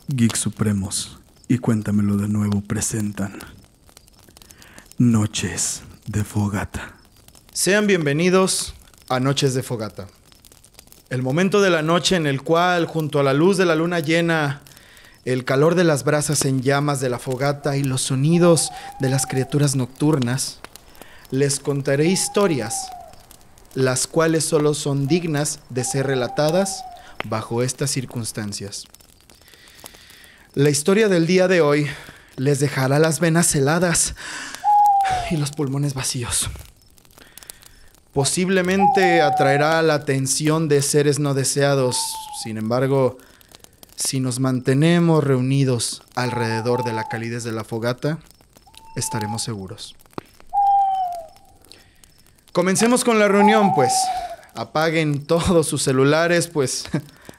Geek Supremos y Cuéntamelo de Nuevo presentan Noches de Fogata. Sean bienvenidos a Noches de Fogata. El momento de la noche en el cual, junto a la luz de la luna llena, el calor de las brasas en llamas de la fogata y los sonidos de las criaturas nocturnas, les contaré historias, las cuales solo son dignas de ser relatadas bajo estas circunstancias. La historia del día de hoy les dejará las venas heladas y los pulmones vacíos. Posiblemente atraerá la atención de seres no deseados. Sin embargo, si nos mantenemos reunidos alrededor de la calidez de la fogata, estaremos seguros. Comencemos con la reunión, pues. Apaguen todos sus celulares, pues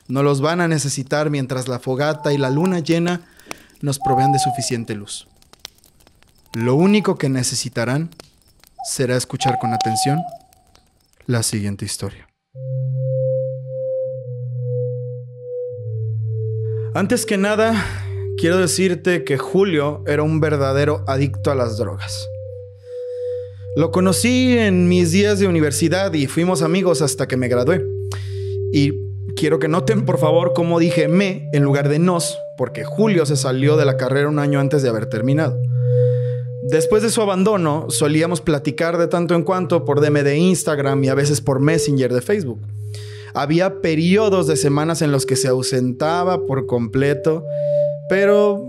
no los van a necesitar mientras la fogata y la luna llena nos provean de suficiente luz. Lo único que necesitarán será escuchar con atención la siguiente historia. Antes que nada, quiero decirte que Julio era un verdadero adicto a las drogas. Lo conocí en mis días de universidad y fuimos amigos hasta que me gradué. Y quiero que noten, por favor, cómo dije me en lugar de nos, porque Julio se salió de la carrera un año antes de haber terminado. Después de su abandono, solíamos platicar de tanto en cuanto por DM de Instagram y a veces por Messenger de Facebook. Había periodos de semanas en los que se ausentaba por completo, pero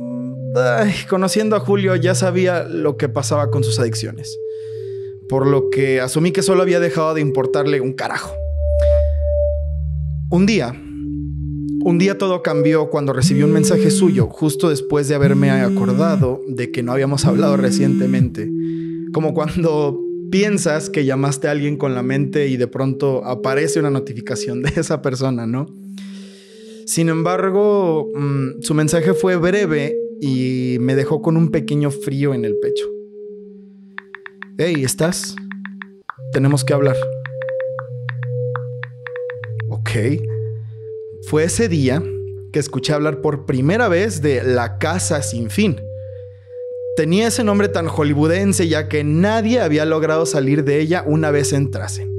conociendo a Julio ya sabía lo que pasaba con sus adicciones. Por lo que asumí que solo había dejado de importarle un carajo. Un día todo cambió cuando recibí un mensaje suyo justo después de haberme acordado de que no habíamos hablado recientemente. Como cuando piensas que llamaste a alguien con la mente y de pronto aparece una notificación de esa persona, ¿no? Sin embargo, su mensaje fue breve y me dejó con un pequeño frío en el pecho. Hey, ¿estás? Tenemos que hablar. Ok. Fue ese día que escuché hablar por primera vez de La Casa Sin Fin. Tenía ese nombre tan hollywoodense ya que nadie había logrado salir de ella una vez entrasen.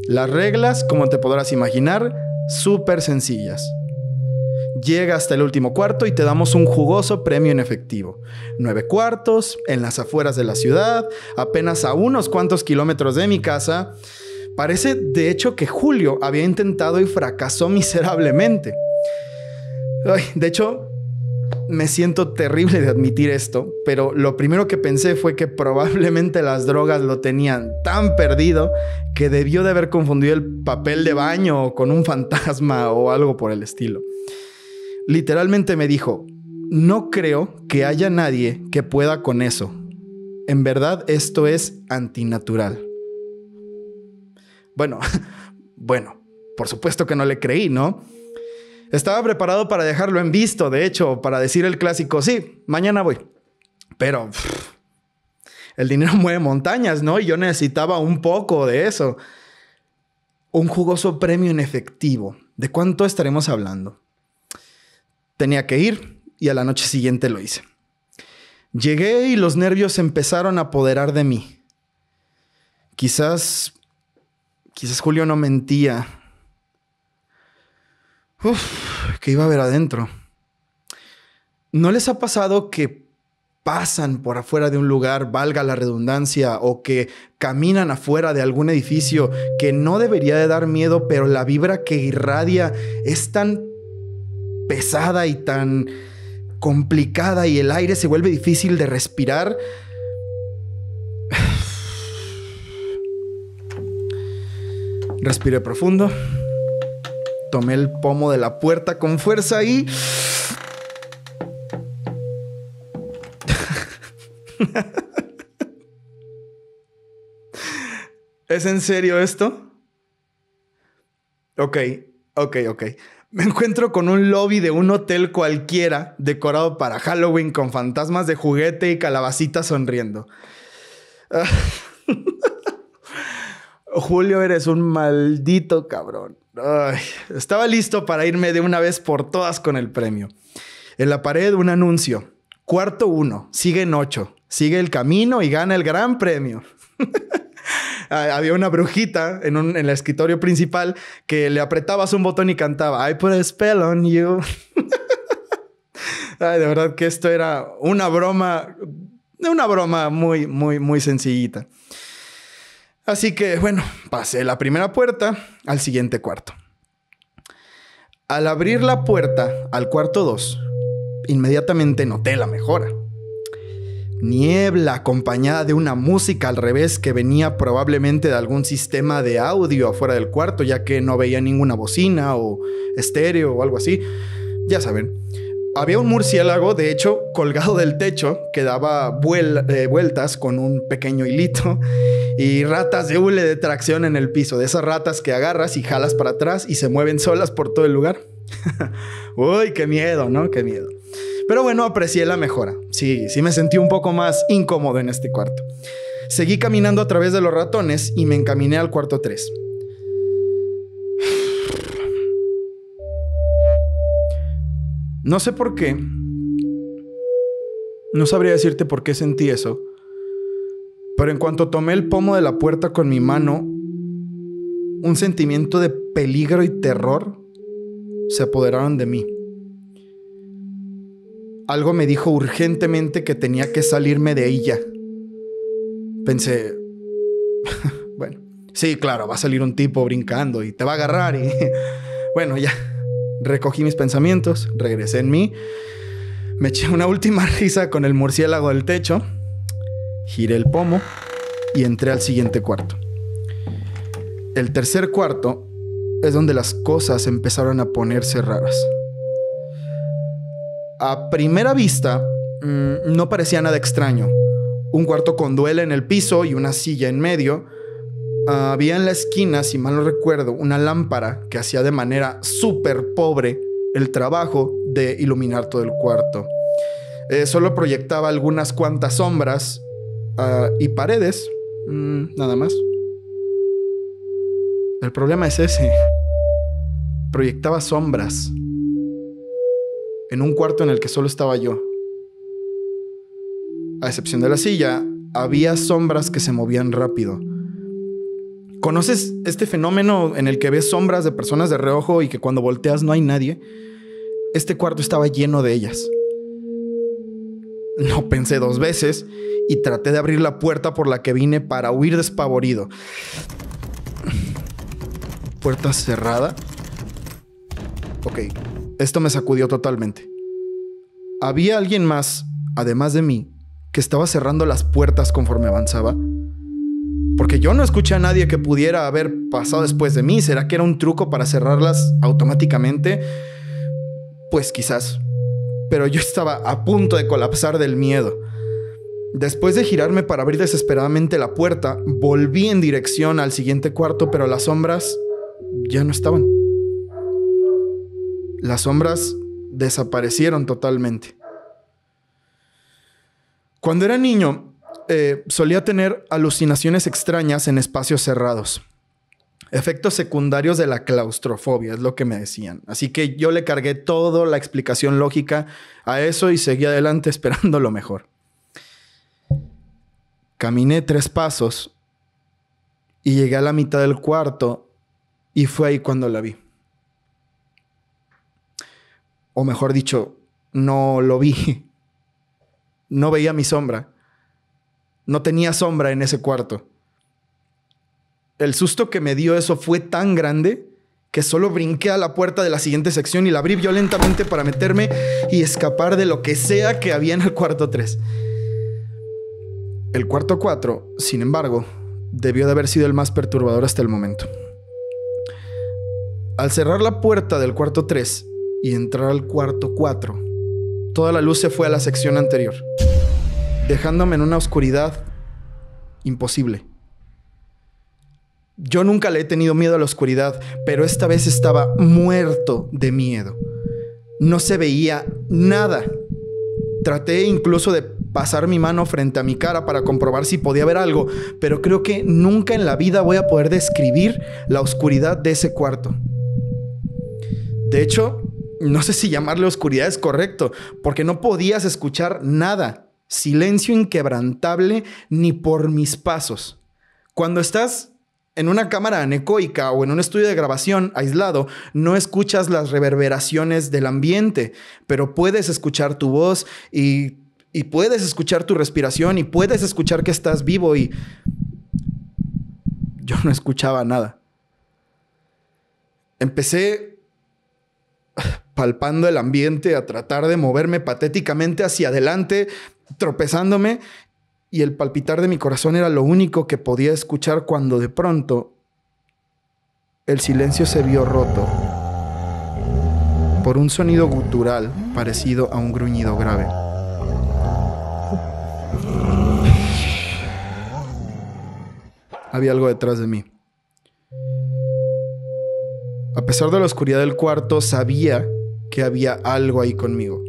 Las reglas, como te podrás imaginar, súper sencillas. Llega hasta el último cuarto y te damos un jugoso premio en efectivo. 9 cuartos, en las afueras de la ciudad, apenas a unos cuantos kilómetros de mi casa. Parece, de hecho, que Julio había intentado y fracasó miserablemente. De hecho, me siento terrible de admitir esto, pero lo primero que pensé fue que probablemente las drogas lo tenían tan perdido que debió de haber confundido el papel de baño con un fantasma o algo por el estilo. Literalmente me dijo, no creo que haya nadie que pueda con eso. En verdad, esto es antinatural. Bueno, por supuesto que no le creí, ¿no? Estaba preparado para dejarlo en visto, de hecho, para decir el clásico, sí, mañana voy. Pero el dinero mueve montañas, ¿no? Y yo necesitaba un poco de eso. Un jugoso premio en efectivo. ¿De cuánto estaremos hablando? Tenía que ir y a la noche siguiente lo hice. Llegué y los nervios empezaron a apoderar de mí. Quizás Julio no mentía. ¿Qué iba a haber adentro? ¿No les ha pasado que pasan por afuera de un lugar, valga la redundancia, o que caminan afuera de algún edificio que no debería de dar miedo, pero la vibra que irradia es tan pesada y tan complicada y el aire se vuelve difícil de respirar? Respiré profundo, tomé el pomo de la puerta con fuerza y ¿es en serio esto? Ok. Me encuentro con un lobby de un hotel cualquiera decorado para Halloween con fantasmas de juguete y calabacitas sonriendo. Julio, eres un maldito cabrón. Ay, estaba listo para irme de una vez por todas con el premio. En la pared un anuncio. Cuarto 1, siguen 8. Sigue el camino y gana el gran premio. Había una brujita en el escritorio principal que le apretabas un botón y cantaba I put a spell on you. Ay, de verdad que esto era una broma muy, muy, muy sencillita. Así que, bueno, pasé la primera puerta al siguiente cuarto. Al abrir la puerta al cuarto 2, inmediatamente noté la mejora. Niebla acompañada de una música al revés que venía probablemente de algún sistema de audio afuera del cuarto, ya que no veía ninguna bocina o estéreo o algo así. Ya saben. Había un murciélago, de hecho, colgado del techo que daba vueltas con un pequeño hilito y ratas de hule de tracción en el piso. De esas ratas que agarras y jalas para atrás y se mueven solas por todo el lugar. Uy, qué miedo, ¿no? Qué miedo. Pero bueno, aprecié la mejora. Sí me sentí un poco más incómodo en este cuarto. Seguí caminando a través de los ratones y me encaminé al cuarto 3. No sé por qué. No sabría decirte por qué sentí eso. Pero en cuanto tomé el pomo de la puerta con mi mano, un sentimiento de peligro y terror se apoderaron de mí. Algo me dijo urgentemente que tenía que salirme de ella. Pensé, bueno, sí, claro, va a salir un tipo brincando y te va a agarrar y... Bueno, ya. Recogí mis pensamientos, regresé en mí, me eché una última risa con el murciélago del techo, giré el pomo y entré al siguiente cuarto. El tercer cuarto es donde las cosas empezaron a ponerse raras. A primera vista, no parecía nada extraño. Un cuarto con duela en el piso y una silla en medio. Había en la esquina, si mal no recuerdo, una lámpara que hacía de manera súper pobre el trabajo de iluminar todo el cuarto. Solo proyectaba algunas cuantas sombras y paredes, nada más. El problema es ese. Proyectaba sombras en un cuarto en el que solo estaba yo. A excepción de la silla, había sombras que se movían rápido. ¿Conoces este fenómeno en el que ves sombras de personas de reojo y que cuando volteas no hay nadie? Este cuarto estaba lleno de ellas. No pensé 2 veces y traté de abrir la puerta por la que vine para huir despavorido. ¿Puerta cerrada? Ok, esto me sacudió totalmente. ¿Había alguien más, además de mí, que estaba cerrando las puertas conforme avanzaba? Porque yo no escuché a nadie que pudiera haber pasado después de mí. ¿Será que era un truco para cerrarlas automáticamente? Pues quizás. Pero yo estaba a punto de colapsar del miedo. Después de girarme para abrir desesperadamente la puerta, volví en dirección al siguiente cuarto, pero las sombras ya no estaban. Las sombras desaparecieron totalmente. Cuando era niño, solía tener alucinaciones extrañas en espacios cerrados. Efectos secundarios de la claustrofobia, es lo que me decían. Así que yo le cargué toda la explicación lógica a eso y seguí adelante esperando lo mejor. Caminé 3 pasos y llegué a la mitad del cuarto y fue ahí cuando la vi. O mejor dicho, no lo vi. No veía mi sombra. No tenía sombra en ese cuarto. El susto que me dio eso fue tan grande que solo brinqué a la puerta de la siguiente sección y la abrí violentamente para meterme y escapar de lo que sea que había en el cuarto 3. El cuarto 4, sin embargo, debió de haber sido el más perturbador hasta el momento. Al cerrar la puerta del cuarto 3 y entrar al cuarto 4, toda la luz se fue a la sección anterior, dejándome en una oscuridad imposible. Yo nunca le he tenido miedo a la oscuridad, pero esta vez estaba muerto de miedo. No se veía nada. Traté incluso de pasar mi mano frente a mi cara para comprobar si podía ver algo, pero creo que nunca en la vida voy a poder describir la oscuridad de ese cuarto. De hecho, No sé si llamarle oscuridad es correcto, porque no podías escuchar nada. Silencio inquebrantable ni por mis pasos. Cuando estás en una cámara anecoica o en un estudio de grabación aislado, no escuchas las reverberaciones del ambiente, pero puedes escuchar tu voz y puedes escuchar tu respiración y puedes escuchar que estás vivo, y yo no escuchaba nada. Empecé palpando el ambiente a tratar de moverme patéticamente hacia adelante, tropezándome, y el palpitar de mi corazón era lo único que podía escuchar cuando de pronto el silencio se vio roto por un sonido gutural parecido a un gruñido grave. Había algo detrás de mí. A pesar de la oscuridad del cuarto, sabía que había algo ahí conmigo.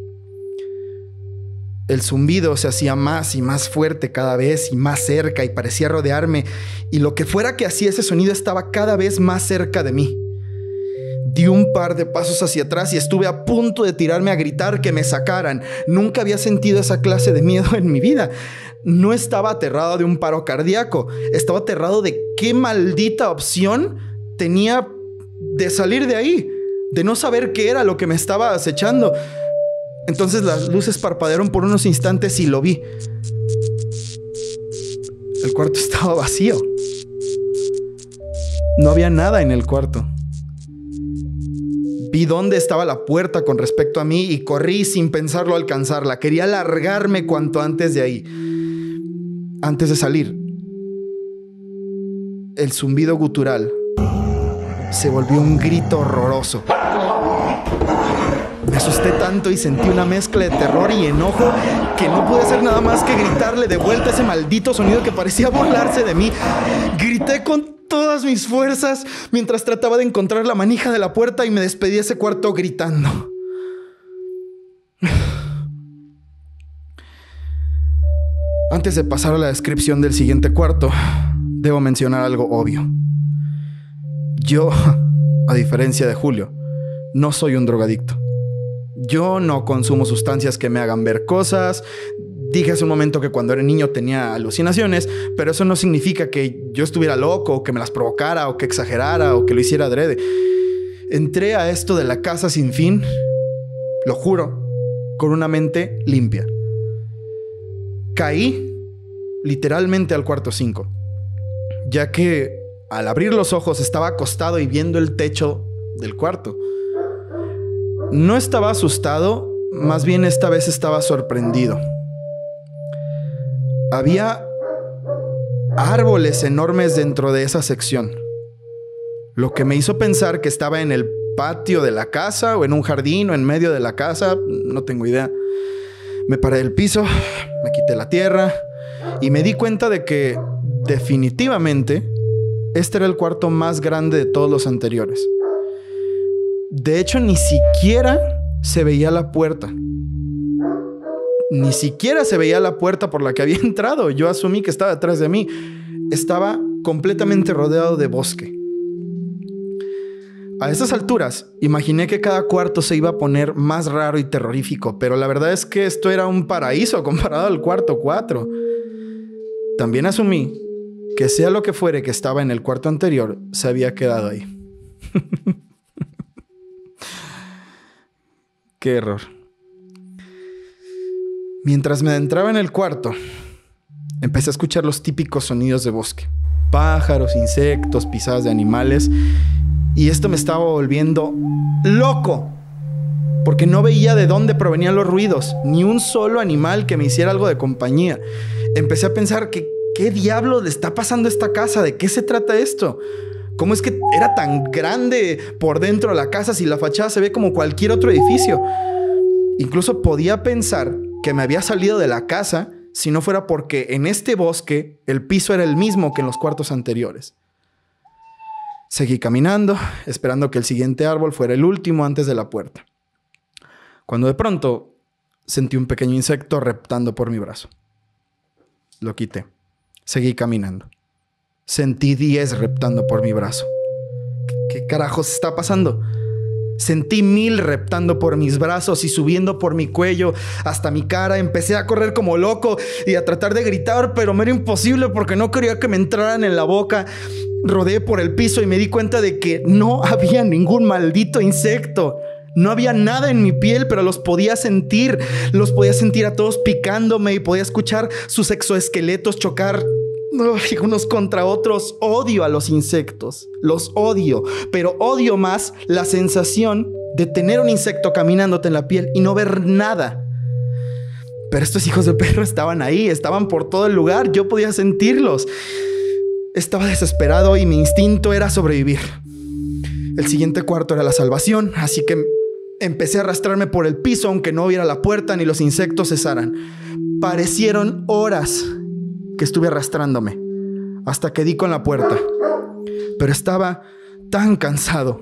El zumbido se hacía más y más fuerte cada vez y más cerca, y parecía rodearme, y lo que fuera que hacía ese sonido estaba cada vez más cerca de mí. Di un par de pasos hacia atrás y estuve a punto de tirarme a gritar que me sacaran. Nunca había sentido esa clase de miedo en mi vida. No estaba aterrado de un paro cardíaco. Estaba aterrado de qué maldita opción tenía de salir de ahí, de no saber qué era lo que me estaba acechando. Entonces las luces parpadearon por unos instantes y lo vi. El cuarto estaba vacío. No había nada en el cuarto. Vi dónde estaba la puerta con respecto a mí y corrí sin pensarlo alcanzarla. Quería largarme cuanto antes de ahí. Antes de salir, el zumbido gutural se volvió un grito horroroso. Me asusté tanto y sentí una mezcla de terror y enojo que no pude hacer nada más que gritarle de vuelta ese maldito sonido que parecía burlarse de mí. Grité con todas mis fuerzas mientras trataba de encontrar la manija de la puerta y me despedí de ese cuarto gritando. Antes de pasar a la descripción del siguiente cuarto, debo mencionar algo obvio. Yo, a diferencia de Julio, no soy un drogadicto. Yo no consumo sustancias que me hagan ver cosas. Dije hace un momento que cuando era niño tenía alucinaciones, pero eso no significa que yo estuviera loco, o que me las provocara, o que exagerara, o que lo hiciera adrede. Entré a esto de la casa sin fin, lo juro, con una mente limpia. Caí literalmente al cuarto 5, ya que al abrir los ojos estaba acostado y viendo el techo del cuarto. No estaba asustado, más bien esta vez estaba sorprendido. Había árboles enormes dentro de esa sección, lo que me hizo pensar que estaba en el patio de la casa o en un jardín o en medio de la casa, no tengo idea. Me paré del piso, me quité la tierra y me di cuenta de que definitivamente este era el cuarto más grande de todos los anteriores. De hecho, ni siquiera se veía la puerta. Ni siquiera se veía la puerta por la que había entrado. Yo asumí que estaba detrás de mí. Estaba completamente rodeado de bosque. A esas alturas, imaginé que cada cuarto se iba a poner más raro y terrorífico, pero la verdad es que esto era un paraíso comparado al cuarto 4. También asumí que sea lo que fuere que estaba en el cuarto anterior, se había quedado ahí. Qué error. Mientras me adentraba en el cuarto, empecé a escuchar los típicos sonidos de bosque. Pájaros, insectos, pisadas de animales. Y esto me estaba volviendo loco, porque no veía de dónde provenían los ruidos, ni un solo animal que me hiciera algo de compañía. Empecé a pensar que ¿qué diablo le está pasando a esta casa? ¿De qué se trata esto? ¿Cómo es que era tan grande por dentro la casa si la fachada se ve como cualquier otro edificio? Incluso podía pensar que me había salido de la casa si no fuera porque en este bosque el piso era el mismo que en los cuartos anteriores. Seguí caminando, esperando que el siguiente árbol fuera el último antes de la puerta, cuando de pronto sentí un pequeño insecto reptando por mi brazo. Lo quité. Seguí caminando. Sentí 10 reptando por mi brazo. ¿Qué carajos está pasando? Sentí 1000 reptando por mis brazos y subiendo por mi cuello hasta mi cara. Empecé a correr como loco y a tratar de gritar, pero me era imposible porque no quería que me entraran en la boca. Rodeé por el piso y me di cuenta de que no había ningún maldito insecto. No había nada en mi piel, pero los podía sentir. Los podía sentir a todos picándome y podía escuchar sus exoesqueletos chocar unos contra otros. Odio a los insectos, los odio, pero odio más la sensación de tener un insecto caminándote en la piel y no ver nada. Pero estos hijos de perro estaban ahí, estaban por todo el lugar, yo podía sentirlos. Estaba desesperado y mi instinto era sobrevivir. El siguiente cuarto era la salvación, así que empecé a arrastrarme por el piso aunque no hubiera la puerta ni los insectos cesaran. Parecieron horas que estuve arrastrándome hasta que di con la puerta, pero estaba tan cansado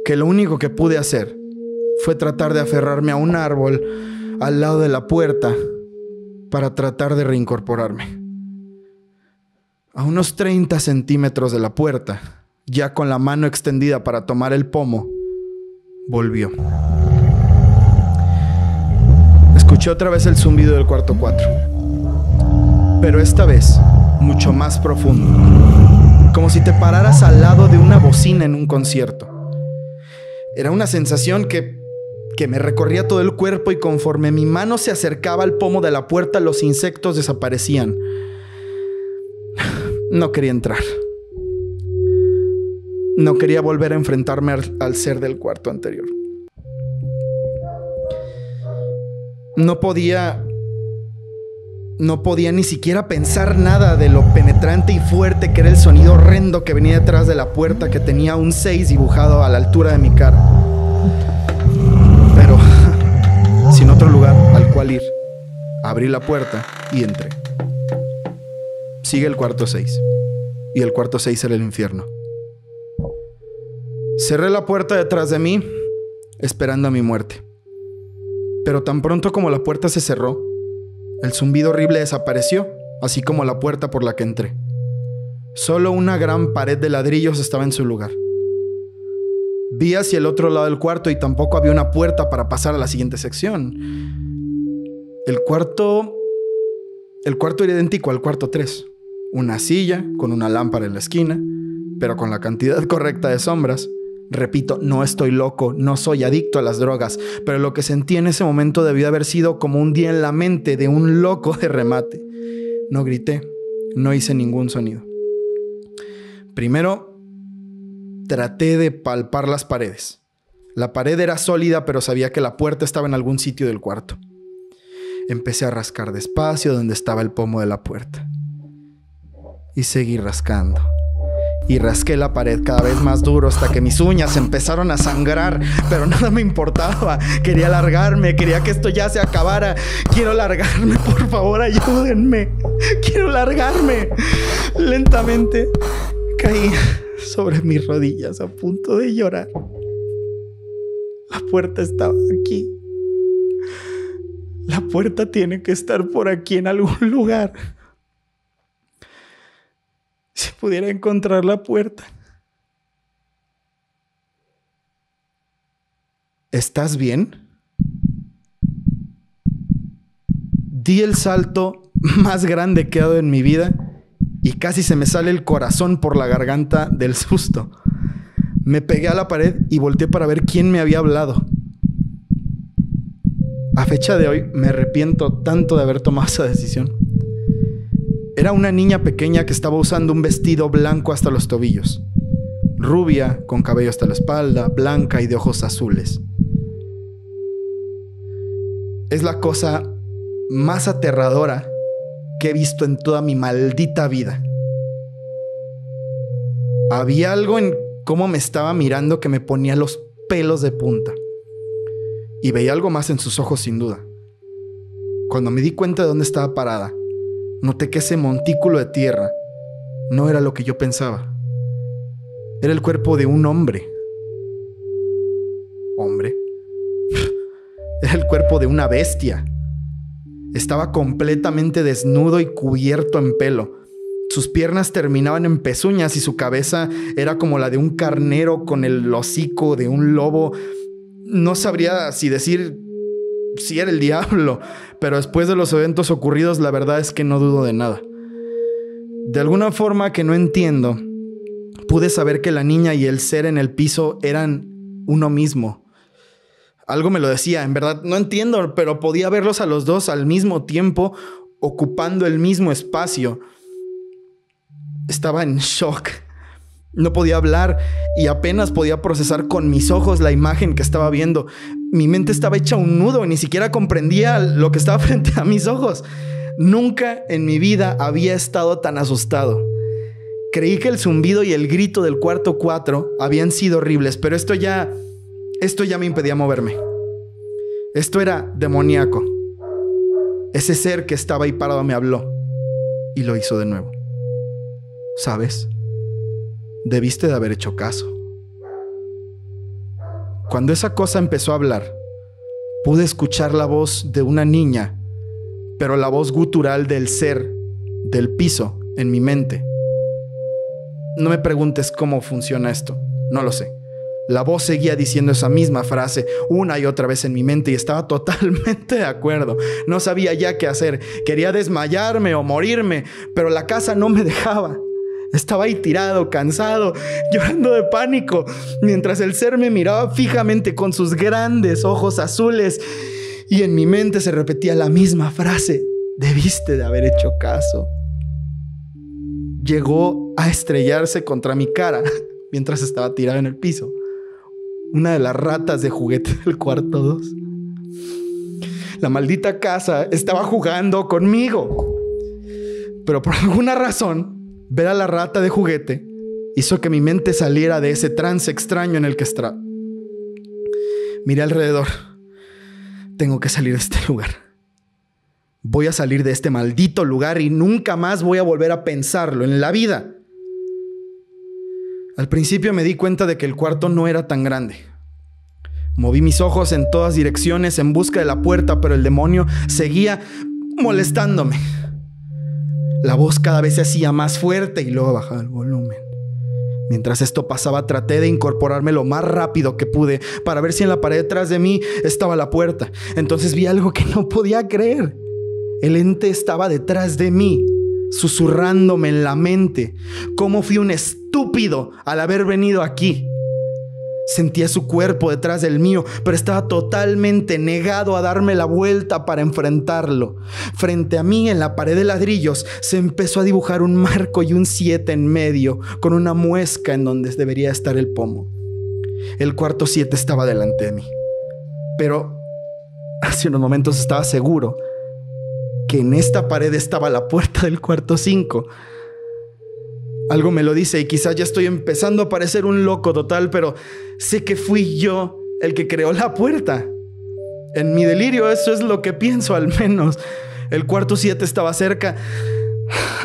que lo único que pude hacer fue tratar de aferrarme a un árbol al lado de la puerta para tratar de reincorporarme. A unos 30 centímetros de la puerta, ya con la mano extendida para tomar el pomo, volvió. Escuché otra vez el zumbido del cuarto 4. Pero esta vez, mucho más profundo. Como si te pararas al lado de una bocina en un concierto. Era una sensación que me recorría todo el cuerpo y conforme mi mano se acercaba al pomo de la puerta, los insectos desaparecían. No quería entrar. No quería volver a enfrentarme al ser del cuarto anterior. No podía ni siquiera pensar nada de lo penetrante y fuerte que era el sonido horrendo que venía detrás de la puerta, que tenía un 6 dibujado a la altura de mi cara. Pero, sin otro lugar al cual ir, abrí la puerta y entré. Sigue el cuarto 6. Y el cuarto 6 era el infierno. Cerré la puerta detrás de mí, esperando a mi muerte. Pero tan pronto como la puerta se cerró, el zumbido horrible desapareció, así como la puerta por la que entré. Solo una gran pared de ladrillos estaba en su lugar. Vi hacia el otro lado del cuarto y tampoco había una puerta para pasar a la siguiente sección. El cuarto era idéntico al cuarto 3. Una silla con una lámpara en la esquina, pero con la cantidad correcta de sombras. Repito, no estoy loco, no soy adicto a las drogas, pero lo que sentí en ese momento debió haber sido como un día en la mente de un loco de remate. No grité, no hice ningún sonido. Primero, traté de palpar las paredes. La pared era sólida, pero sabía que la puerta estaba en algún sitio del cuarto. Empecé a rascar despacio donde estaba el pomo de la puerta. Y seguí rascando. Y rasqué la pared cada vez más duro hasta que mis uñas empezaron a sangrar, pero nada me importaba. Quería largarme, quería que esto ya se acabara. Quiero largarme, por favor, ayúdenme. Quiero largarme. Lentamente caí sobre mis rodillas a punto de llorar. La puerta estaba aquí. La puerta tiene que estar por aquí en algún lugar. Si pudiera encontrar la puerta. ¿Estás bien? Di el salto más grande que he dado en mi vida y casi se me sale el corazón por la garganta del susto. Me pegué a la pared y volteé para ver quién me había hablado. A fecha de hoy me arrepiento tanto de haber tomado esa decisión. Era una niña pequeña que estaba usando un vestido blanco hasta los tobillos. Rubia, con cabello hasta la espalda, blanca y de ojos azules. Es la cosa más aterradora que he visto en toda mi maldita vida. Había algo en cómo me estaba mirando que me ponía los pelos de punta. Y veía algo más en sus ojos sin duda. Cuando me di cuenta de dónde estaba parada, noté que ese montículo de tierra no era lo que yo pensaba. Era el cuerpo de un hombre. ¿Hombre? Era el cuerpo de una bestia. Estaba completamente desnudo y cubierto en pelo. Sus piernas terminaban en pezuñas y su cabeza era como la de un carnero con el hocico de un lobo. No sabría si decir si era el diablo, pero después de los eventos ocurridos, la verdad es que no dudo de nada. De alguna forma que no entiendo, pude saber que la niña y el ser en el piso eran uno mismo. Algo me lo decía, en verdad no entiendo, pero podía verlos a los dos al mismo tiempo, ocupando el mismo espacio. Estaba en shock. No podía hablar y apenas podía procesar con mis ojos la imagen que estaba viendo. Mi mente estaba hecha un nudo, ni siquiera comprendía lo que estaba frente a mis ojos. Nunca en mi vida había estado tan asustado. Creí que el zumbido y el grito del cuarto 4 habían sido horribles, pero esto ya me impedía moverme. Esto era demoníaco. Ese ser que estaba ahí parado me habló y lo hizo de nuevo. ¿Sabes? Debiste de haber hecho caso. Cuando esa cosa empezó a hablar, pude escuchar la voz de una niña, pero la voz gutural del ser del piso en mi mente. No me preguntes cómo funciona esto, no lo sé. La voz seguía diciendo esa misma frase una y otra vez en mi mente y estaba totalmente de acuerdo. No sabía ya qué hacer. Quería desmayarme o morirme, pero la casa no me dejaba. Estaba ahí tirado, cansado, llorando de pánico, mientras el ser me miraba fijamente con sus grandes ojos azules y en mi mente se repetía la misma frase: debiste de haber hecho caso. Llegó a estrellarse contra mi cara mientras estaba tirado en el piso. Una de las ratas de juguete del cuarto 2. La maldita casa estaba jugando conmigo. Pero por alguna razón, ver a la rata de juguete hizo que mi mente saliera de ese trance extraño en el que estaba. Miré alrededor. Tengo que salir de este lugar. Voy a salir de este maldito lugar y nunca más voy a volver a pensarlo en la vida. Al principio me di cuenta de que el cuarto no era tan grande. Moví mis ojos en todas direcciones en busca de la puerta, pero el demonio seguía molestándome. La voz cada vez se hacía más fuerte y luego bajaba el volumen. Mientras esto pasaba, traté de incorporarme lo más rápido que pude para ver si en la pared detrás de mí estaba la puerta. Entonces vi algo que no podía creer. El ente estaba detrás de mí, susurrándome en la mente. ¿Cómo fui un estúpido al haber venido aquí? Sentía su cuerpo detrás del mío, pero estaba totalmente negado a darme la vuelta para enfrentarlo. Frente a mí, en la pared de ladrillos, se empezó a dibujar un marco y un 7 en medio, con una muesca en donde debería estar el pomo. El cuarto 7 estaba delante de mí, pero hace unos momentos estaba seguro que en esta pared estaba la puerta del cuarto 5. Algo me lo dice y quizás ya estoy empezando a parecer un loco total, pero sé que fui yo el que creó la puerta. En mi delirio eso es lo que pienso, al menos. El cuarto 7 estaba cerca,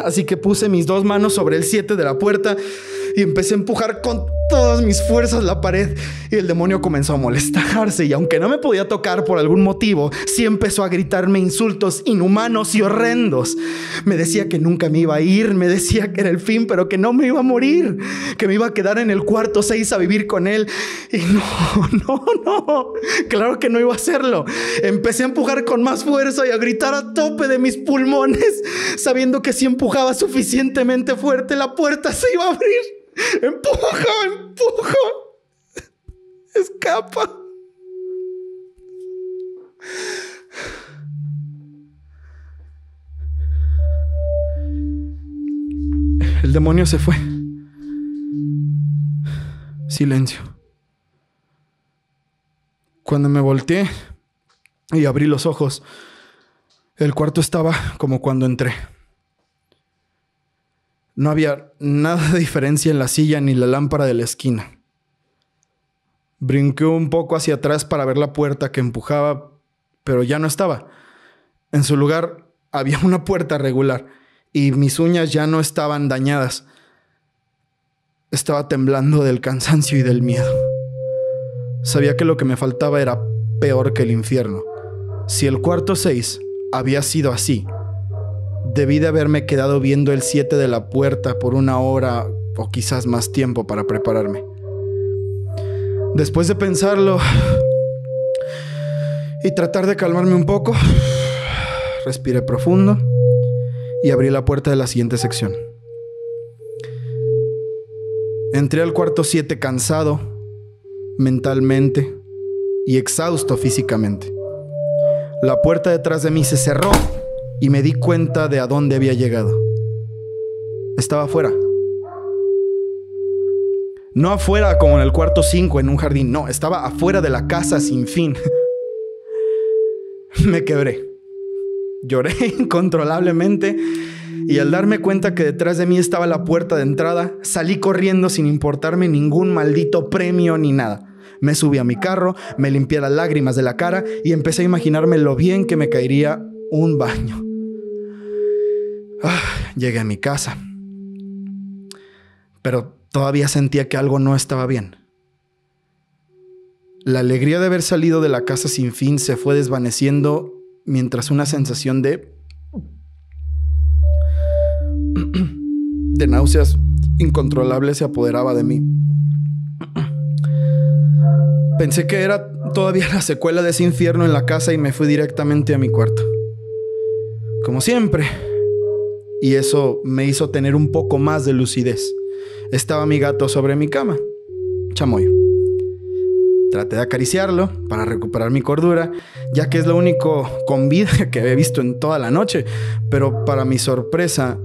así que puse mis 2 manos sobre el 7 de la puerta y empecé a empujar con todas mis fuerzas la pared y el demonio comenzó a molestarse y aunque no me podía tocar por algún motivo, sí empezó a gritarme insultos inhumanos y horrendos. Me decía que nunca me iba a ir, me decía que era el fin, pero que no me iba a morir, que me iba a quedar en el cuarto 6 a vivir con él. Y no, claro que no iba a hacerlo. Empecé a empujar con más fuerza y a gritar a tope de mis pulmones, sabiendo que si empujaba suficientemente fuerte, la puerta se iba a abrir. ¡Empuja! ¡Escapa! El demonio se fue. Silencio. Cuando me volteé y abrí los ojos, el cuarto estaba como cuando entré. No había nada de diferencia en la silla ni la lámpara de la esquina. Brinqué un poco hacia atrás para ver la puerta que empujaba, pero ya no estaba. En su lugar había una puerta regular y mis uñas ya no estaban dañadas. Estaba temblando del cansancio y del miedo. Sabía que lo que me faltaba era peor que el infierno. Si el cuarto 6 había sido así, debí de haberme quedado viendo el 7 de la puerta por 1 hora o quizás más tiempo para prepararme. Después de pensarlo, y tratar de calmarme un poco, respiré profundo y abrí la puerta de la siguiente sección. Entré al cuarto 7 cansado mentalmente y exhausto físicamente. La puerta detrás de mí se cerró y me di cuenta de a dónde había llegado. Estaba afuera. No afuera como en el cuarto 5 en un jardín, no, estaba afuera de la casa sin fin. Me quebré. Lloré incontrolablemente y al darme cuenta que detrás de mí estaba la puerta de entrada, salí corriendo sin importarme ningún maldito premio ni nada. Me subí a mi carro, me limpié las lágrimas de la cara y empecé a imaginarme lo bien que me caería un baño. Llegué a mi casa, pero todavía sentía que algo no estaba bien. La alegría de haber salido de la casa sin fin se fue desvaneciendo mientras una sensación de náuseas incontrolables se apoderaba de mí. Pensé que era todavía la secuela de ese infierno en la casa y me fui directamente a mi cuarto. Como siempre. Y eso me hizo tener un poco más de lucidez. Estaba mi gato sobre mi cama, Chamoy. Traté de acariciarlo para recuperar mi cordura, ya que es lo único con vida que había visto en toda la noche. Pero para mi sorpresa,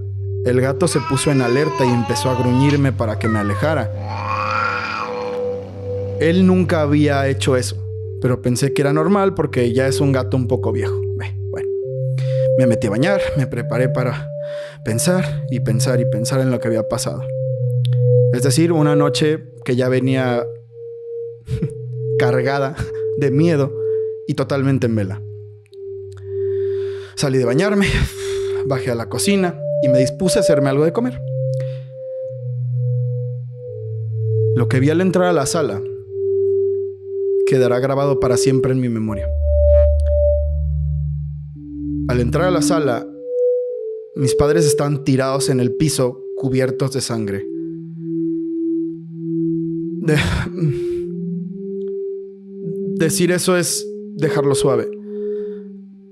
el gato se puso en alerta y empezó a gruñirme para que me alejara. Él nunca había hecho eso, pero pensé que era normal porque ya es un gato un poco viejo. Bueno, me metí a bañar, me preparé para pensar y pensar y pensar en lo que había pasado. Es decir, una noche que ya venía cargada de miedo y totalmente en vela. Salí de bañarme, bajé a la cocina y me dispuse a hacerme algo de comer. Lo que vi al entrar a la sala quedará grabado para siempre en mi memoria. Al entrar a la sala, mis padres estaban tirados en el piso, cubiertos de sangre. Decir eso es dejarlo suave,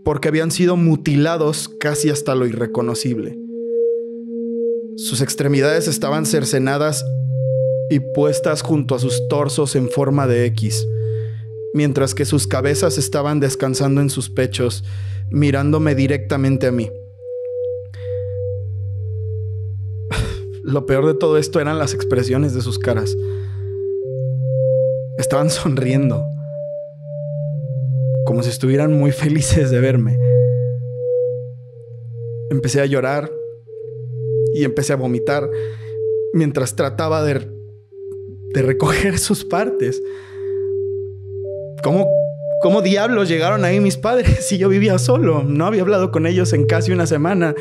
porque habían sido mutilados casi hasta lo irreconocible. Sus extremidades estaban cercenadas y puestas junto a sus torsos en forma de X, mientras que sus cabezas estaban descansando en sus pechos, mirándome directamente a mí. Lo peor de todo esto eran las expresiones de sus caras. Estaban sonriendo, como si estuvieran muy felices de verme. Empecé a llorar y empecé a vomitar mientras trataba de recoger sus partes. ¿Cómo diablos llegaron ahí mis padres si yo vivía solo? No había hablado con ellos en casi una semana.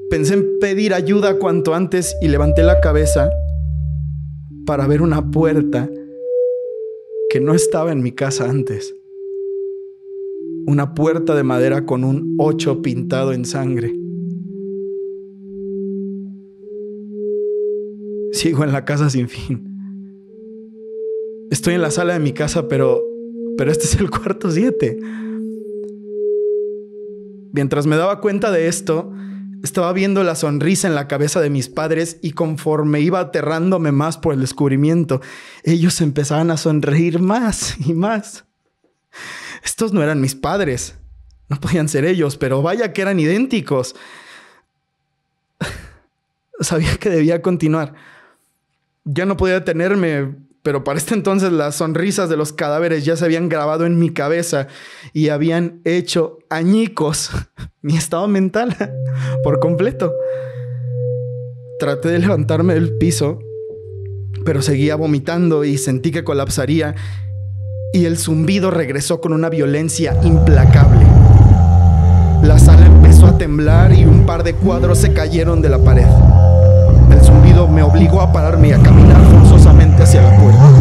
Pensé en pedir ayuda cuanto antes y levanté la cabeza para ver una puerta que no estaba en mi casa antes. Una puerta de madera con un 8 pintado en sangre. Sigo en la casa sin fin. Estoy en la sala de mi casa, pero este es el cuarto 7. Mientras me daba cuenta de esto, estaba viendo la sonrisa en la cabeza de mis padres y conforme iba aterrándome más por el descubrimiento, ellos empezaban a sonreír más y más. Estos no eran mis padres. No podían ser ellos, pero vaya que eran idénticos. Sabía que debía continuar. Ya no podía detenerme, pero para este entonces las sonrisas de los cadáveres ya se habían grabado en mi cabeza y habían hecho añicos mi estado mental por completo. Traté de levantarme del piso, pero seguía vomitando y sentí que colapsaría, y el zumbido regresó con una violencia implacable. La sala empezó a temblar y un par de cuadros se cayeron de la pared. El zumbido me obligó a pararme y a caminar forzosamente hacia la puerta.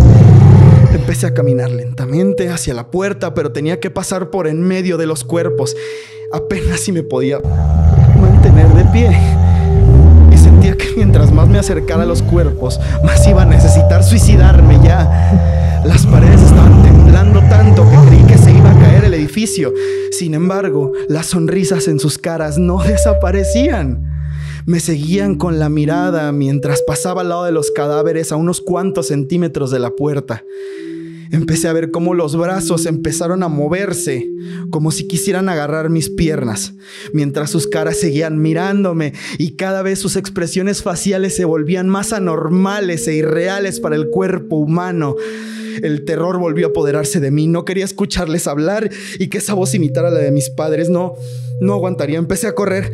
Empecé a caminar lentamente hacia la puerta, pero tenía que pasar por en medio de los cuerpos. Apenas si me podía mantener de pie. Y sentía que mientras más me acercara a los cuerpos, más iba a necesitar suicidarme ya. Las paredes estaban temblando tanto que creí que se iba a caer el edificio. Sin embargo, las sonrisas en sus caras no desaparecían. Me seguían con la mirada mientras pasaba al lado de los cadáveres a unos cuantos centímetros de la puerta. Empecé a ver cómo los brazos empezaron a moverse, como si quisieran agarrar mis piernas, mientras sus caras seguían mirándome y cada vez sus expresiones faciales se volvían más anormales e irreales para el cuerpo humano. El terror volvió a apoderarse de mí. No quería escucharles hablar y que esa voz imitara la de mis padres. No aguantaría. Empecé a correr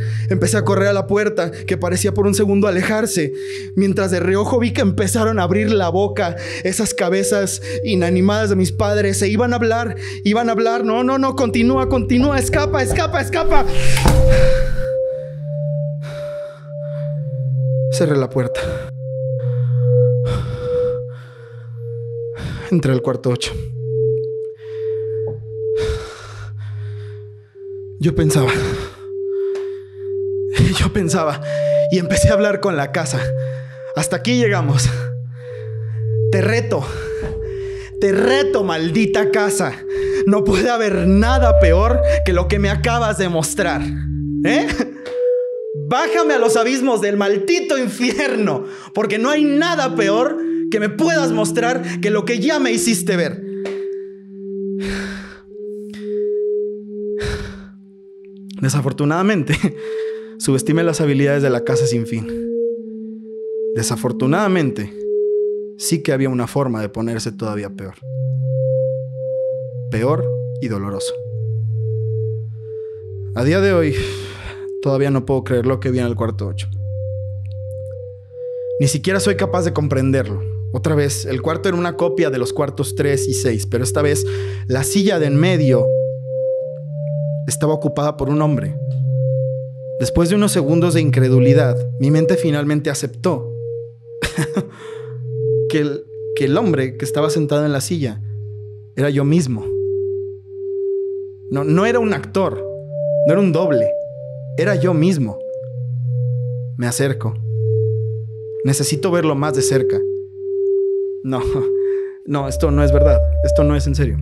a la puerta, que parecía por un segundo alejarse, mientras de reojo vi que empezaron a abrir la boca esas cabezas inanimadas de mis padres. Se iban a hablar. No, continúa, escapa. Cerré la puerta. Entré al cuarto 8. Yo pensaba y empecé a hablar con la casa. Hasta aquí llegamos. Te reto, maldita casa. No puede haber nada peor que lo que me acabas de mostrar. Bájame a los abismos del maldito infierno, porque no hay nada peor que me puedas mostrar que lo que ya me hiciste ver. Desafortunadamente, subestimé las habilidades de la casa sin fin. Desafortunadamente, sí que había una forma de ponerse todavía peor. Peor y doloroso. A día de hoy, todavía no puedo creer lo que vi en el cuarto 8. Ni siquiera soy capaz de comprenderlo. Otra vez, el cuarto era una copia de los cuartos 3 y 6, pero esta vez la silla de en medio estaba ocupada por un hombre. Después de unos segundos de incredulidad, mi mente finalmente aceptó que el hombre que estaba sentado en la silla era yo mismo. No era un actor, no era un doble, era yo mismo. Me acerco. Necesito verlo más de cerca. No, esto no es verdad. Esto no es en serio.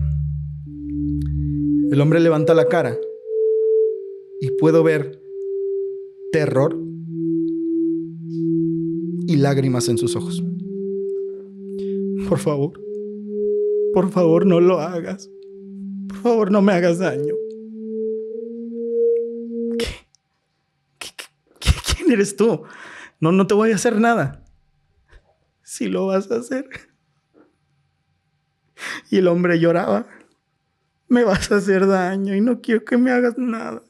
El hombre levanta la cara y puedo ver terror y lágrimas en sus ojos. Por favor, no lo hagas. Por favor, no me hagas daño. ¿Quién eres tú? No te voy a hacer nada. Si lo vas a hacer. Y el hombre lloraba. Me vas a hacer daño y no quiero que me hagas nada.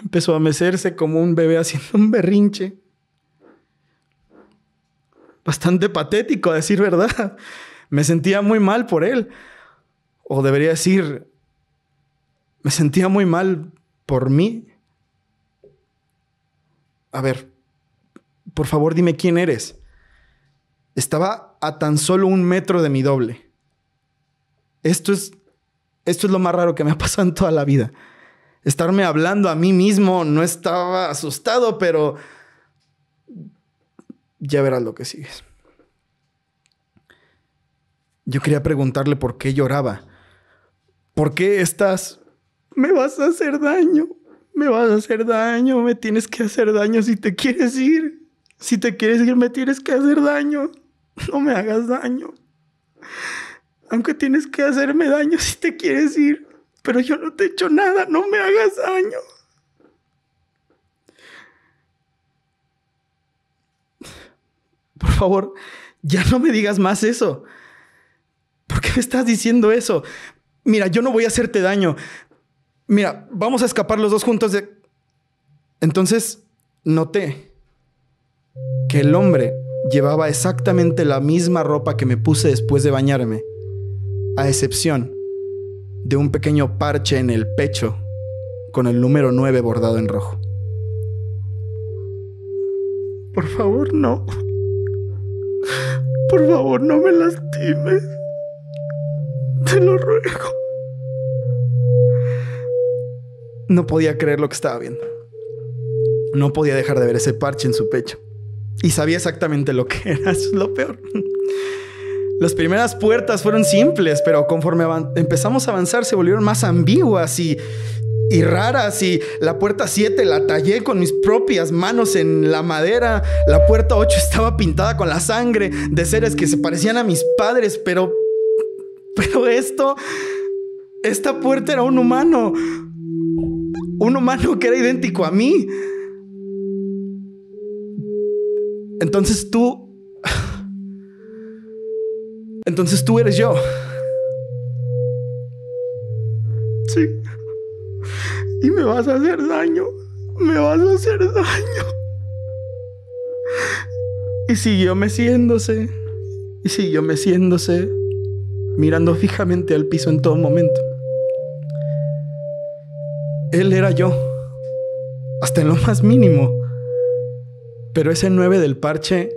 Empezó a mecerse como un bebé haciendo un berrinche. Bastante patético, a decir verdad. Me sentía muy mal por él. O debería decir, me sentía muy mal por mí. A ver, por favor, dime quién eres. Estaba a tan solo 1 metro de mi doble. Esto es lo más raro que me ha pasado en toda la vida. Estarme hablando a mí mismo. No estaba asustado, pero ya verás lo que sigues. Yo quería preguntarle por qué lloraba. ¿Por qué estás? Me vas a hacer daño. Me vas a hacer daño. Me tienes que hacer daño si te quieres ir. Si te quieres ir, me tienes que hacer daño. No me hagas daño. Aunque tienes que hacerme daño si te quieres ir. Pero yo no te he hecho nada. No me hagas daño. Por favor, ya no me digas más eso. ¿Por qué me estás diciendo eso? Mira, yo no voy a hacerte daño. Mira, vamos a escapar los dos juntos de... Entonces, noté que el hombre llevaba exactamente la misma ropa que me puse después de bañarme, a excepción de un pequeño parche en el pecho con el número 9 bordado en rojo. Por favor, no. Por favor, no me lastimes. Te lo ruego. No podía creer lo que estaba viendo. No podía dejar de ver ese parche en su pecho. Y sabía exactamente lo que era. Eso es lo peor. Las primeras puertas fueron simples, pero conforme empezamos a avanzar se volvieron más ambiguas y raras. Y la puerta 7 la tallé con mis propias manos en la madera. La puerta 8 estaba pintada con la sangre de seres que se parecían a mis padres, pero esta puerta era un humano que era idéntico a mí. Entonces tú eres yo. Sí. Y me vas a hacer daño. Me vas a hacer daño. Y siguió meciéndose. Mirando fijamente al piso en todo momento. Él era yo. Hasta en lo más mínimo. Pero ese 9 del parche...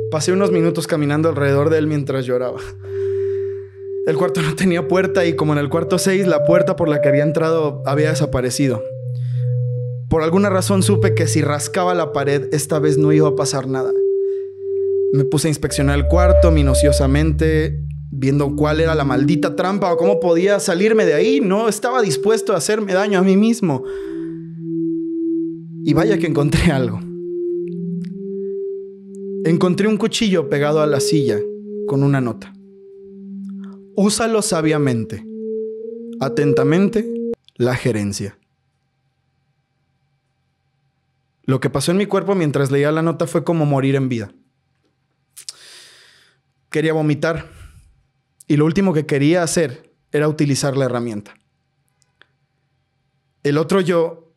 Pasé unos minutos caminando alrededor de él mientras lloraba. El cuarto no tenía puerta y como en el cuarto 6, la puerta por la que había entrado había desaparecido. Por alguna razón supe que si rascaba la pared, esta vez no iba a pasar nada. Me puse a inspeccionar el cuarto minuciosamente, viendo cuál era la maldita trampa o cómo podía salirme de ahí. No estaba dispuesto a hacerme daño a mí mismo. Y vaya que encontré algo. Encontré un cuchillo pegado a la silla con una nota. Úsalo sabiamente. Atentamente, la gerencia. Lo que pasó en mi cuerpo mientras leía la nota fue como morir en vida. Quería vomitar y lo último que quería hacer era utilizar la herramienta. El otro yo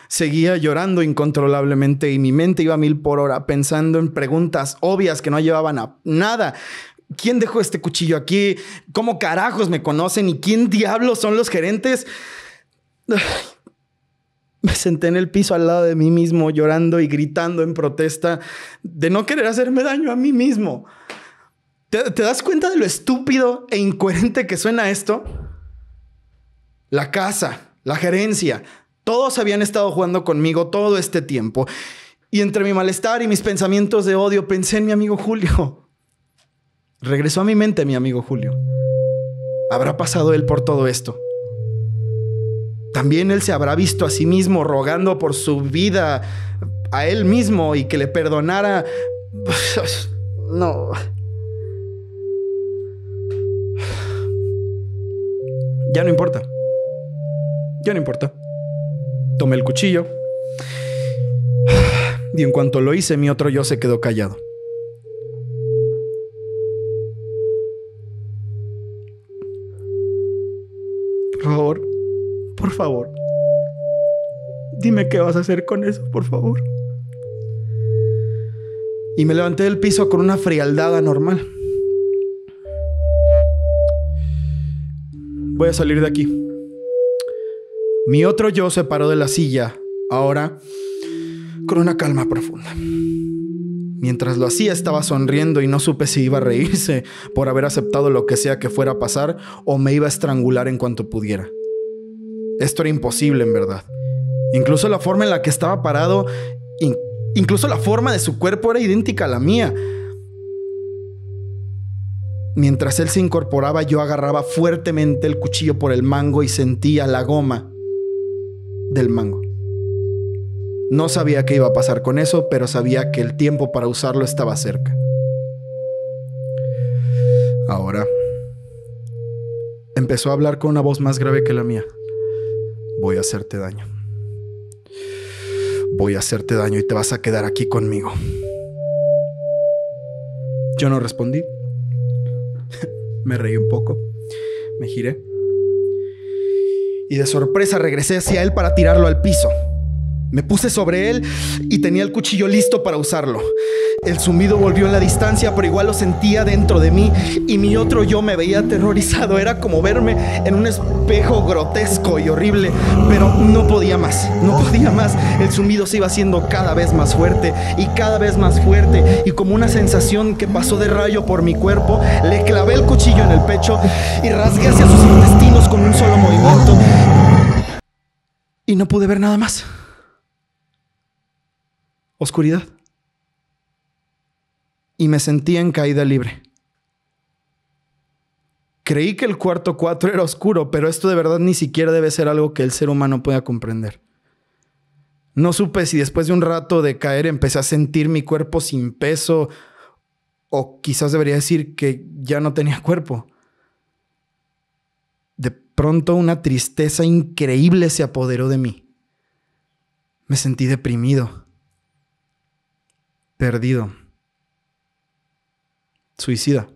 seguía llorando incontrolablemente y mi mente iba a 1000 por hora pensando en preguntas obvias que no llevaban a nada. ¿Quién dejó este cuchillo aquí? ¿Cómo carajos me conocen? ¿Y quién diablos son los gerentes? Me senté en el piso al lado de mí mismo, llorando y gritando en protesta de no querer hacerme daño a mí mismo. ¿Te das cuenta de lo estúpido e incoherente que suena esto? La casa, la gerencia, todos habían estado jugando conmigo todo este tiempo. Y entre mi malestar y mis pensamientos de odio pensé en mi amigo Julio. Regresó a mi mente mi amigo Julio. ¿Habrá pasado él por todo esto? También él se habrá visto a sí mismo rogando por su vida a él mismo y que le perdonara. No. Ya no importa. Tomé el cuchillo y en cuanto lo hice, mi otro yo se quedó callado. Por favor, dime qué vas a hacer con eso, por favor. Y me levanté del piso con una frialdad anormal. Voy a salir de aquí. Mi otro yo se paró de la silla, ahora con una calma profunda. Mientras lo hacía estaba sonriendo y no supe si iba a reírse por haber aceptado lo que sea que fuera a pasar o me iba a estrangular en cuanto pudiera. Esto era imposible, en verdad. Incluso la forma en la que estaba parado, incluso la forma de su cuerpo era idéntica a la mía. Mientras él se incorporaba, yo agarraba fuertemente el cuchillo por el mango y sentía la goma del mango. No sabía qué iba a pasar con eso, pero sabía que el tiempo para usarlo estaba cerca. Ahora empezó a hablar con una voz más grave que la mía. Voy a hacerte daño. Voy a hacerte daño y te vas a quedar aquí conmigo. Yo no respondí. Me reí un poco. Me giré. Y de sorpresa regresé hacia él para tirarlo al piso. Me puse sobre él y tenía el cuchillo listo para usarlo. El zumbido volvió en la distancia, pero igual lo sentía dentro de mí y mi otro yo me veía aterrorizado. Era como verme en un espejo grotesco y horrible, pero no podía más. El zumbido se iba haciendo cada vez más fuerte y cada vez más fuerte, y como una sensación que pasó de rayo por mi cuerpo, le clavé el cuchillo en el pecho y rasgué hacia sus intestinos con un solo movimiento. Y no pude ver nada más. Oscuridad. y me sentí en caída libre. Creí que el cuarto 4 era oscuro, pero esto de verdad ni siquiera debe ser algo que el ser humano pueda comprender. No supe si después de un rato de caer empecé a sentir mi cuerpo sin peso, o quizás debería decir que ya no tenía cuerpo. De pronto una tristeza increíble se apoderó de mí. Me sentí deprimido, perdido, suicida.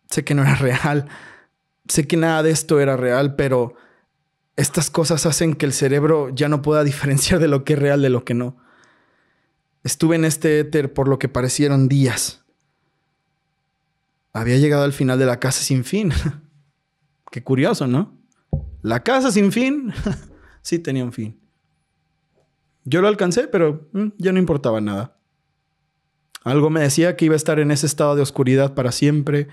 Sé que no era real, sé que nada de esto era real, pero estas cosas hacen que el cerebro ya no pueda diferenciar de lo que es real de lo que no. Estuve en este éter por lo que parecieron días. Había llegado al final de la casa sin fin. Qué curioso, ¿no? La casa sin fin sí tenía un fin. Yo lo alcancé, pero ya no importaba nada. Algo me decía que iba a estar en ese estado de oscuridad para siempre,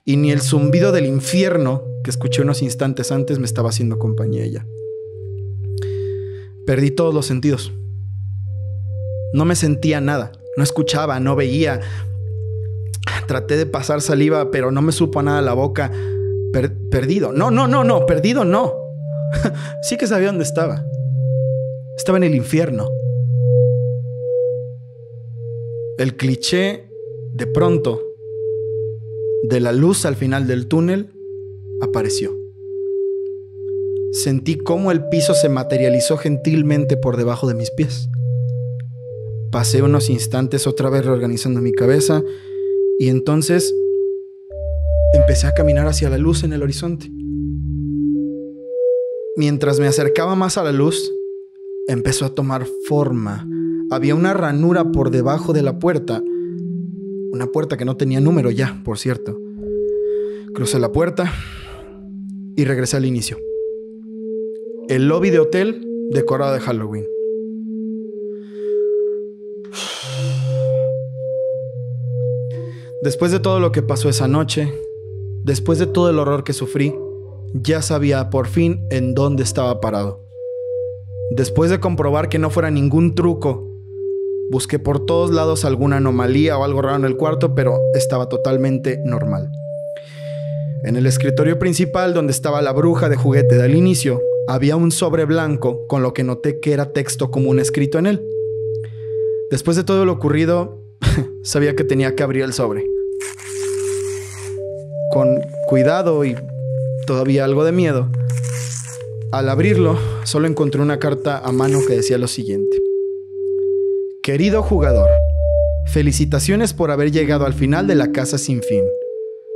y ni el zumbido del infierno que escuché unos instantes antes me estaba haciendo compañía ya. Perdí todos los sentidos. No me sentía nada. No escuchaba, no veía. Traté de pasar saliva, pero no me supo a nada la boca. Perdido. No, perdido no. Sí que sabía dónde estaba. Estaba en el infierno. El cliché, de pronto, de la luz al final del túnel, apareció. Sentí cómo el piso se materializó gentilmente por debajo de mis pies. Pasé unos instantes otra vez reorganizando mi cabeza y entonces empecé a caminar hacia la luz en el horizonte. Mientras me acercaba más a la luz, empezó a tomar forma. Había una ranura por debajo de la puerta. Una puerta que no tenía número ya, por cierto. Crucé la puerta y regresé al inicio. El lobby de hotel decorado de Halloween. Después de todo lo que pasó esa noche, después de todo el horror que sufrí, ya sabía por fin en dónde estaba parado. Después de comprobar que no fuera ningún truco, busqué por todos lados alguna anomalía o algo raro en el cuarto, pero estaba totalmente normal. En el escritorio principal, donde estaba la bruja de juguete del inicio, había un sobre blanco con lo que noté que era texto común escrito en él. Después de todo lo ocurrido, sabía que tenía que abrir el sobre. Con cuidado y todavía algo de miedo, al abrirlo, solo encontré una carta a mano que decía lo siguiente: Querido jugador, felicitaciones por haber llegado al final de la casa sin fin.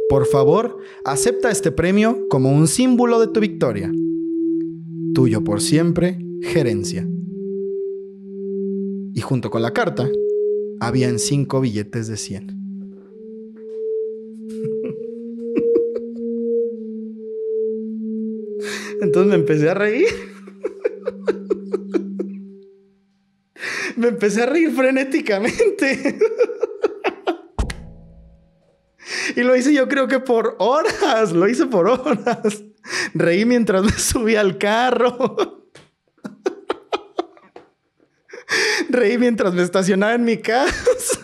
Por favor, acepta este premio como un símbolo de tu victoria. Tuyo por siempre, Gerencia. Y junto con la carta, habían 5 billetes de 100. Entonces me empecé a reír. Me empecé a reír frenéticamente. Y lo hice yo creo que por horas. Lo hice por horas. Reí mientras me subía al carro. Reí mientras me estacionaba en mi casa.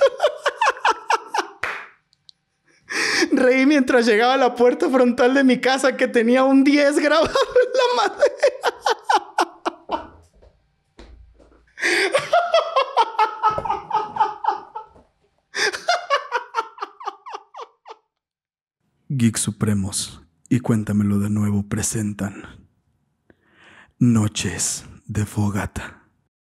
Reí mientras llegaba a la puerta frontal de mi casa que tenía un 10 grabado en la madera. Geeks Supremos y Cuéntamelo de Nuevo presentan Noches de Fogata.